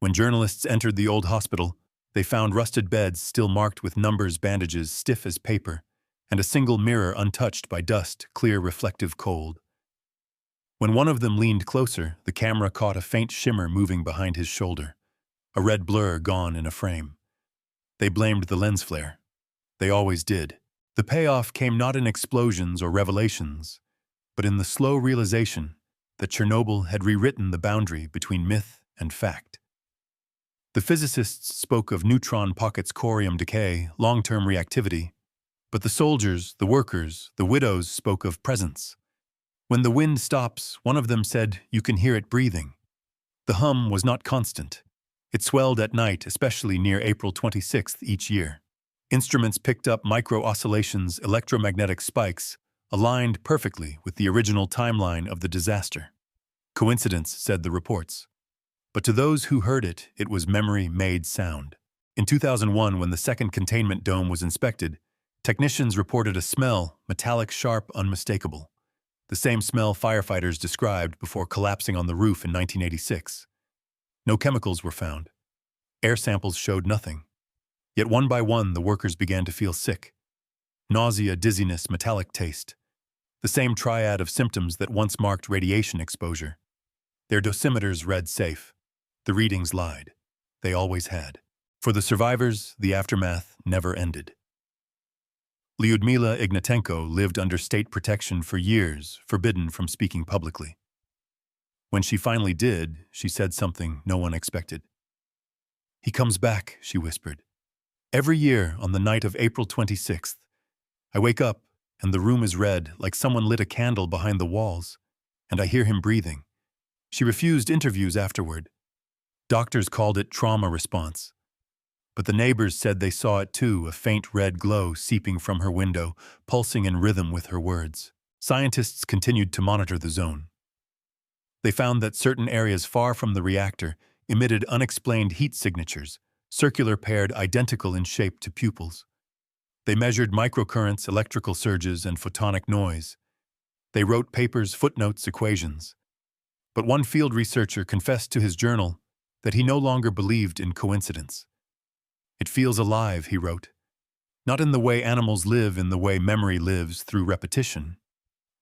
When journalists entered the old hospital, they found rusted beds still marked with numbers, bandages stiff as paper, and a single mirror untouched by dust, clear, reflective, cold. When one of them leaned closer, the camera caught a faint shimmer moving behind his shoulder, a red blur gone in a frame. They blamed the lens flare. They always did. The payoff came not in explosions or revelations, but in the slow realization that Chernobyl had rewritten the boundary between myth and fact. The physicists spoke of neutron pockets, corium decay, long-term reactivity, but the soldiers, the workers, the widows spoke of presence. When the wind stops, one of them said, you can hear it breathing. The hum was not constant. It swelled at night, especially near April 26th each year. Instruments picked up micro-oscillations, electromagnetic spikes, aligned perfectly with the original timeline of the disaster. Coincidence, said the reports. But to those who heard it, it was memory-made sound. In 2001, when the second containment dome was inspected, technicians reported a smell, metallic, sharp, unmistakable. The same smell firefighters described before collapsing on the roof in 1986. No chemicals were found. Air samples showed nothing. Yet one by one, the workers began to feel sick. Nausea, dizziness, metallic taste. The same triad of symptoms that once marked radiation exposure. Their dosimeters read safe. The readings lied. They always had. For the survivors, the aftermath never ended. Lyudmila Ignatenko lived under state protection for years, forbidden from speaking publicly. When she finally did, she said something no one expected. "He comes back," she whispered. "Every year on the night of April 26th, I wake up and the room is red, like someone lit a candle behind the walls, and I hear him breathing." She refused interviews afterward. Doctors called it trauma response. But the neighbors said they saw it too, a faint red glow seeping from her window, pulsing in rhythm with her words. Scientists continued to monitor the zone. They found that certain areas far from the reactor emitted unexplained heat signatures, circular paired identical in shape to pupils. They measured microcurrents, electrical surges, and photonic noise. They wrote papers, footnotes, equations. But one field researcher confessed to his journal that he no longer believed in coincidence. "It feels alive," he wrote. "Not in the way animals live, in the way memory lives through repetition."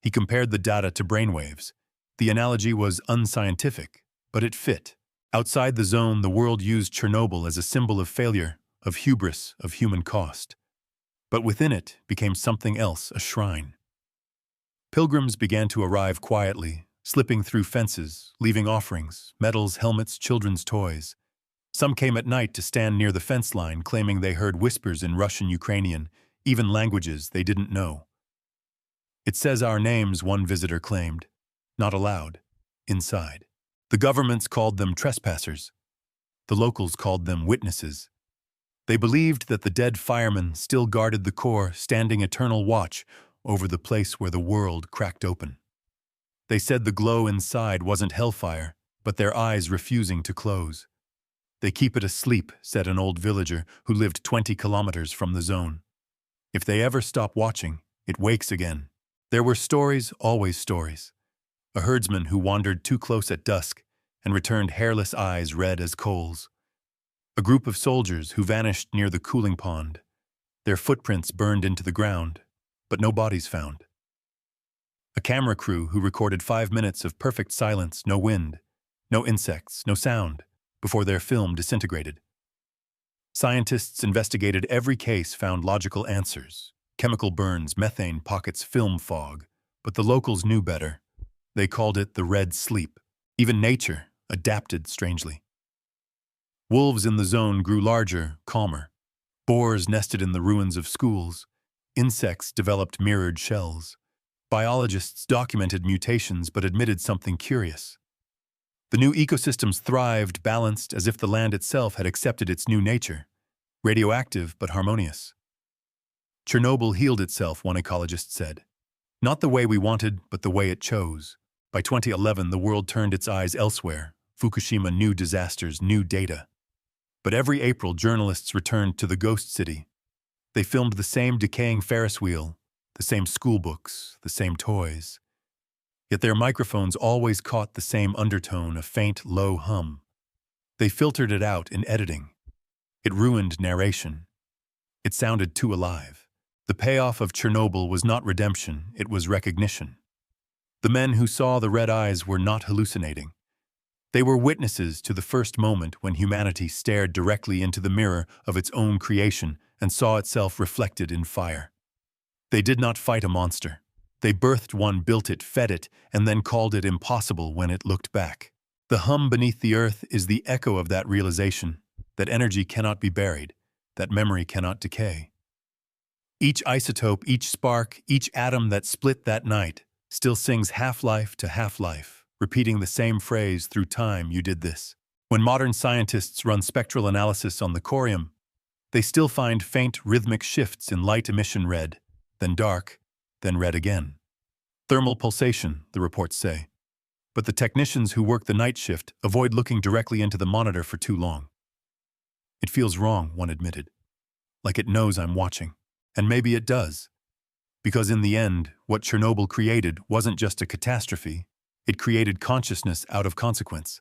He compared the data to brainwaves. The analogy was unscientific, but it fit. Outside the zone, the world used Chernobyl as a symbol of failure, of hubris, of human cost. But within it became something else, a shrine. Pilgrims began to arrive quietly, slipping through fences, leaving offerings, medals, helmets, children's toys. Some came at night to stand near the fence line, claiming they heard whispers in Russian, Ukrainian, even languages they didn't know. "It says our names," one visitor claimed. "Not allowed. Inside." The governments called them trespassers. The locals called them witnesses. They believed that the dead firemen still guarded the core, standing eternal watch over the place where the world cracked open. They said the glow inside wasn't hellfire, but their eyes refusing to close. "They keep it asleep," said an old villager who lived 20 kilometers from the zone. "If they ever stop watching, it wakes again." There were stories, always stories. A herdsman who wandered too close at dusk and returned hairless eyes red as coals. A group of soldiers who vanished near the cooling pond. Their footprints burned into the ground, but no bodies found. A camera crew who recorded 5 minutes of perfect silence, no wind, no insects, no sound, before their film disintegrated. Scientists investigated every case, found logical answers. Chemical burns, methane pockets, film fog. But the locals knew better. They called it the red sleep. Even nature adapted strangely. Wolves in the zone grew larger, calmer. Boars nested in the ruins of schools. Insects developed mirrored shells. Biologists documented mutations but admitted something curious. The new ecosystems thrived, balanced, as if the land itself had accepted its new nature. Radioactive but harmonious. "Chernobyl healed itself," one ecologist said. "Not the way we wanted, but the way it chose." By 2011, the world turned its eyes elsewhere. Fukushima, new disasters, new data. But every April, journalists returned to the ghost city. They filmed the same decaying Ferris wheel, the same school books, the same toys. Yet their microphones always caught the same undertone, a faint, low hum. They filtered it out in editing. It ruined narration. It sounded too alive. The payoff of Chernobyl was not redemption, it was recognition. The men who saw the red eyes were not hallucinating. They were witnesses to the first moment when humanity stared directly into the mirror of its own creation and saw itself reflected in fire. They did not fight a monster. They birthed one, built it, fed it, and then called it impossible when it looked back. The hum beneath the earth is the echo of that realization. that energy cannot be buried, that memory cannot decay. Each isotope, each spark, each atom that split that night still sings half-life to half-life, repeating the same phrase through time: you did this. When modern scientists run spectral analysis on the corium, they still find faint rhythmic shifts in light emission: red, then dark, then red again. Thermal pulsation, the reports say. But the technicians who work the night shift avoid looking directly into the monitor for too long. It feels wrong, one admitted. Like it knows I'm watching. And maybe it does. Because in the end, what Chernobyl created wasn't just a catastrophe. It created consciousness out of consequence.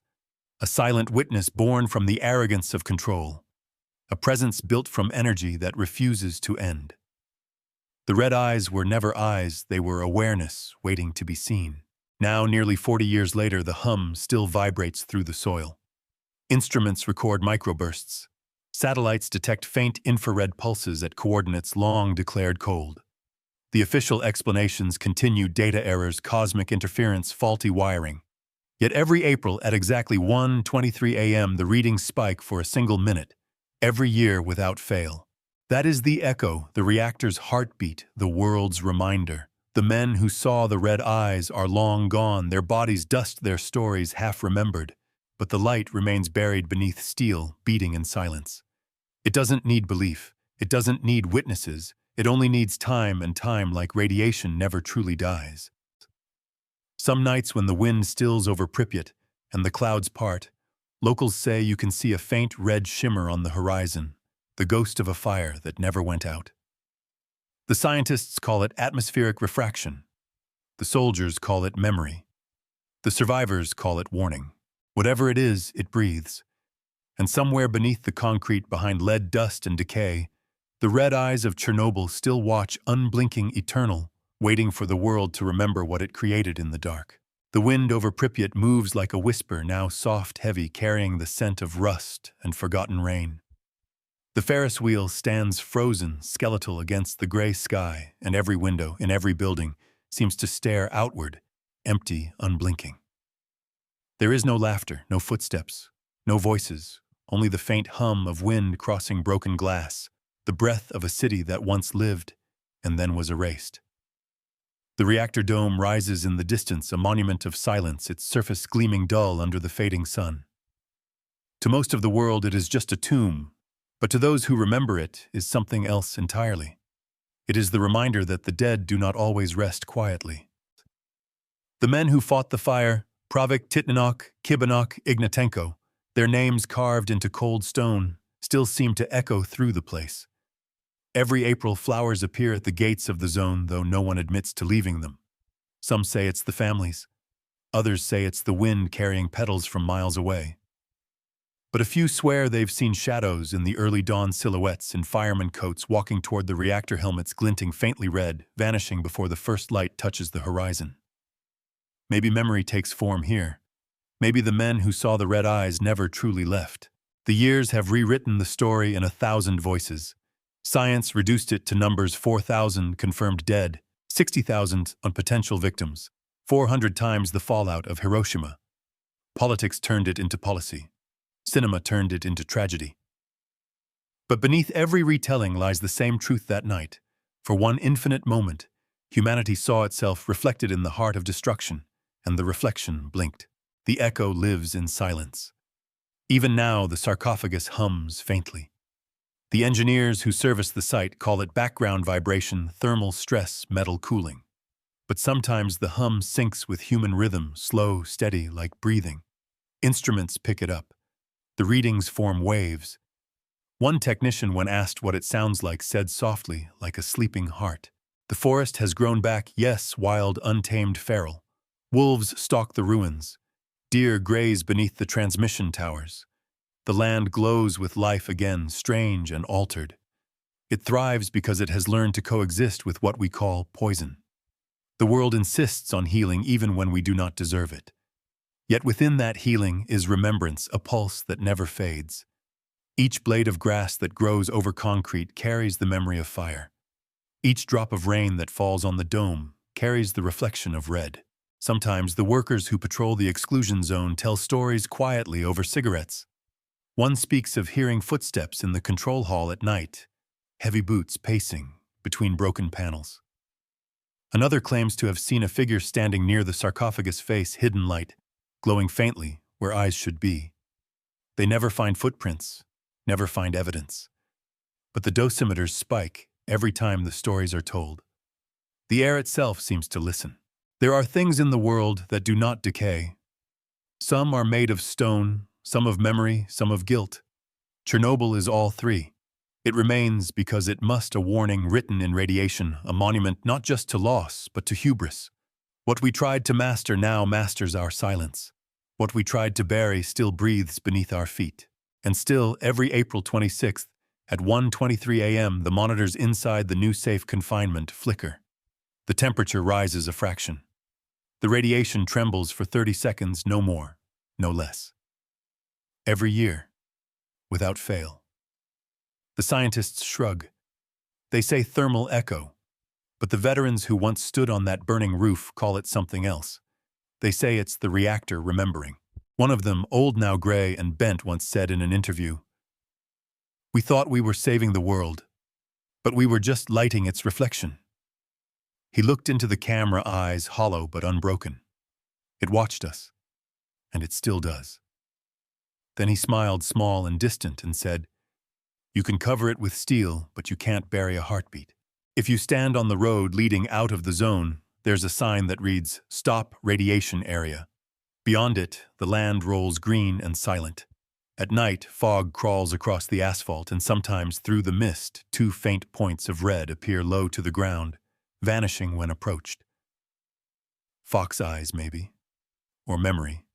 A silent witness born from the arrogance of control. A presence built from energy that refuses to end. The red eyes were never eyes, they were awareness waiting to be seen. Now, nearly 40 years later, the hum still vibrates through the soil. Instruments record microbursts. Satellites detect faint infrared pulses at coordinates long declared cold. The official explanations continue: data errors, cosmic interference, faulty wiring. Yet every April at exactly 1:23 a.m. the readings spike for a single minute, every year without fail. That is the echo, the reactor's heartbeat, the world's reminder. The men who saw the red eyes are long gone, their bodies dust their stories half-remembered, but the light remains buried beneath steel, beating in silence. It doesn't need belief, it doesn't need witnesses, it only needs time, and time, like radiation, never truly dies. Some nights when the wind stills over Pripyat and the clouds part, locals say you can see a faint red shimmer on the horizon, the ghost of a fire that never went out. The scientists call it atmospheric refraction. The soldiers call it memory. The survivors call it warning. Whatever it is, it breathes. And somewhere beneath the concrete, behind lead dust and decay, the red eyes of Chernobyl still watch, unblinking, eternal, waiting for the world to remember what it created in the dark. The wind over Pripyat moves like a whisper, now soft, heavy, carrying the scent of rust and forgotten rain. The Ferris wheel stands frozen, skeletal against the gray sky, and every window in every building seems to stare outward, empty, unblinking. There is no laughter, no footsteps, no voices, only the faint hum of wind crossing broken glass, the breath of a city that once lived and then was erased. The reactor dome rises in the distance, a monument of silence, its surface gleaming dull under the fading sun. To most of the world it is just a tomb, but to those who remember it is something else entirely. It is the reminder that the dead do not always rest quietly. The men who fought the fire, Pravik, Titnanok, Kibanok, Ignatenko, their names carved into cold stone, still seem to echo through the place. Every April, flowers appear at the gates of the zone, though no one admits to leaving them. Some say it's the families. Others say it's the wind carrying petals from miles away. But a few swear they've seen shadows in the early dawn, silhouettes in fireman coats walking toward the reactor helmets, glinting faintly red, vanishing before the first light touches the horizon. Maybe memory takes form here. Maybe the men who saw the red eyes never truly left. The years have rewritten the story in 1,000 voices. Science reduced it to numbers: 4,000 confirmed dead, 60,000 on potential victims, 400 times the fallout of Hiroshima. Politics turned it into policy. Cinema turned it into tragedy. But beneath every retelling lies the same truth that night. For one infinite moment, humanity saw itself reflected in the heart of destruction, and the reflection blinked. The echo lives in silence. Even now, the sarcophagus hums faintly. The engineers who service the site call it background vibration, thermal stress, metal cooling. But sometimes the hum syncs with human rhythm, slow, steady, like breathing. Instruments pick it up. The readings form waves. One technician, when asked what it sounds like, said softly, like a sleeping heart. The forest has grown back, yes, wild, untamed, feral. Wolves stalk the ruins. Deer graze beneath the transmission towers. The land glows with life again, strange and altered. It thrives because it has learned to coexist with what we call poison. The world insists on healing even when we do not deserve it. Yet within that healing is remembrance, a pulse that never fades. Each blade of grass that grows over concrete carries the memory of fire. Each drop of rain that falls on the dome carries the reflection of red. Sometimes the workers who patrol the exclusion zone tell stories quietly over cigarettes. One speaks of hearing footsteps in the control hall at night, heavy boots pacing between broken panels. Another claims to have seen a figure standing near the sarcophagus face, hidden light, glowing faintly where eyes should be. They never find footprints, never find evidence. But the dosimeters spike every time the stories are told. The air itself seems to listen. There are things in the world that do not decay. Some are made of stone, some of memory, some of guilt. Chernobyl is all three. It remains because it must, a warning written in radiation, a monument not just to loss, but to hubris. What we tried to master now masters our silence. What we tried to bury still breathes beneath our feet. And still, every April 26th, at 1:23 a.m., the monitors inside the new safe confinement flicker. The temperature rises a fraction. The radiation trembles for 30 seconds, no more, no less. Every year, without fail. The scientists shrug. They say thermal echo, but the veterans who once stood on that burning roof call it something else. They say it's the reactor remembering. One of them, old now gray and bent, once said in an interview, "We thought we were saving the world, but we were just lighting its reflection." He looked into the camera, eyes hollow but unbroken. It watched us, and it still does. Then he smiled, small and distant, and said, "You can cover it with steel, but you can't bury a heartbeat. If you stand on the road leading out of the zone, there's a sign that reads, 'Stop Radiation Area.' Beyond it, the land rolls green and silent. At night, fog crawls across the asphalt, and sometimes through the mist, two faint points of red appear low to the ground, vanishing when approached. Fox eyes, maybe, or memory,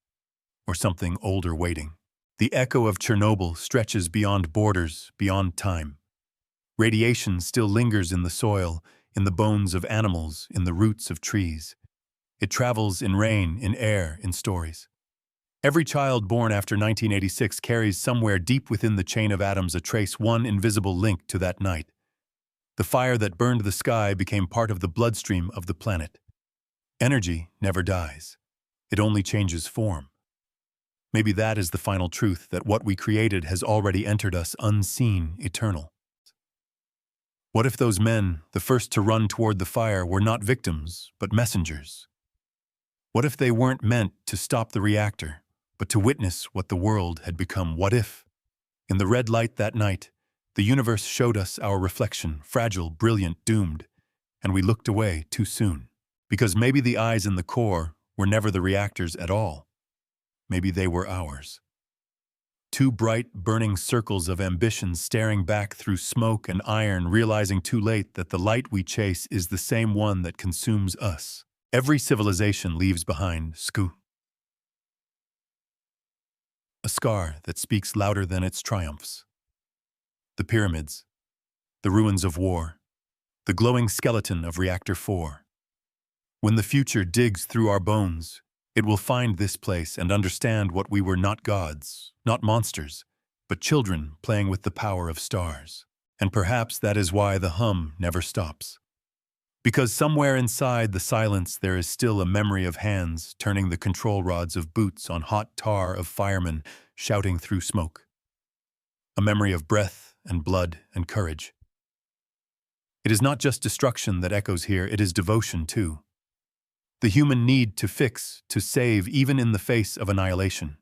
or something older waiting. The echo of Chernobyl stretches beyond borders, beyond time. Radiation still lingers in the soil, in the bones of animals, in the roots of trees. It travels in rain, in air, in stories. Every child born after 1986 carries somewhere deep within the chain of atoms a trace, one invisible link to that night. The fire that burned the sky became part of the bloodstream of the planet. Energy never dies. It only changes form. Maybe that is the final truth, that what we created has already entered us, unseen, eternal. What if those men, the first to run toward the fire, were not victims, but messengers? What if they weren't meant to stop the reactor, but to witness what the world had become? What if, in the red light that night, the universe showed us our reflection, fragile, brilliant, doomed, and we looked away too soon? Because maybe the eyes in the core were never the reactors at all. Maybe they were ours. Two bright, burning circles of ambition staring back through smoke and iron, realizing too late that the light we chase is the same one that consumes us. Every civilization leaves behind a scar that speaks louder than its triumphs. The pyramids, the ruins of war, the glowing skeleton of Reactor 4. When the future digs through our bones, it will find this place and understand what we were: not gods, not monsters, but children playing with the power of stars. And perhaps that is why the hum never stops. Because somewhere inside the silence there is still a memory of hands turning the control rods, of boots on hot tar, of firemen shouting through smoke. A memory of breath and blood and courage. It is not just destruction that echoes here, it is devotion too. The human need to fix, to save, even in the face of annihilation.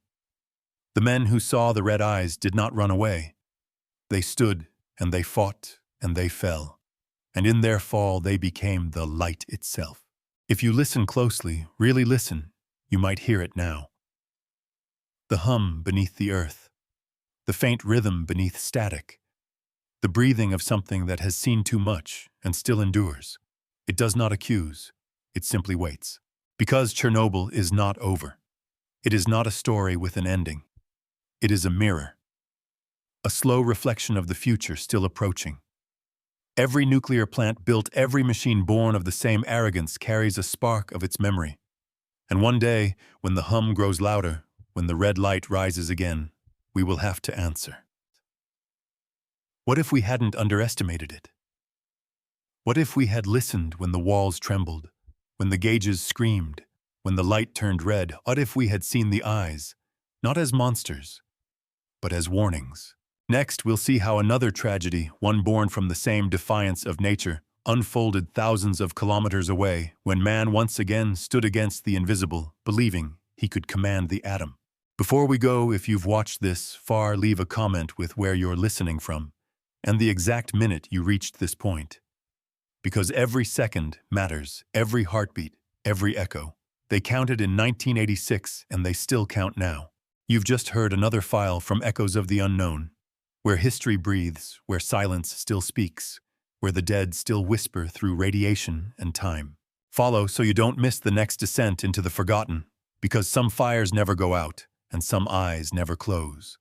The men who saw the red eyes did not run away. They stood, and they fought, and they fell. And in their fall they became the light itself. If you listen closely, really listen, you might hear it now. The hum beneath the earth. The faint rhythm beneath static. The breathing of something that has seen too much and still endures. It does not accuse. It simply waits. Because Chernobyl is not over. It is not a story with an ending. It is a mirror. A slow reflection of the future still approaching. Every nuclear plant built, every machine born of the same arrogance carries a spark of its memory. And one day, when the hum grows louder, when the red light rises again, we will have to answer. What if we hadn't underestimated it? What if we had listened when the walls trembled? When the gauges screamed, when the light turned red? What if we had seen the eyes, not as monsters, but as warnings. Next, we'll see how another tragedy, one born from the same defiance of nature, unfolded thousands of kilometers away when man once again stood against the invisible, believing he could command the atom. Before we go, if you've watched this far, leave a comment with where you're listening from and the exact minute you reached this point. Because every second matters, every heartbeat, every echo. They counted in 1986 and they still count now. You've just heard another file from Echoes of the Unknown, where history breathes, where silence still speaks, where the dead still whisper through radiation and time. Follow so you don't miss the next descent into the forgotten, because some fires never go out and some eyes never close.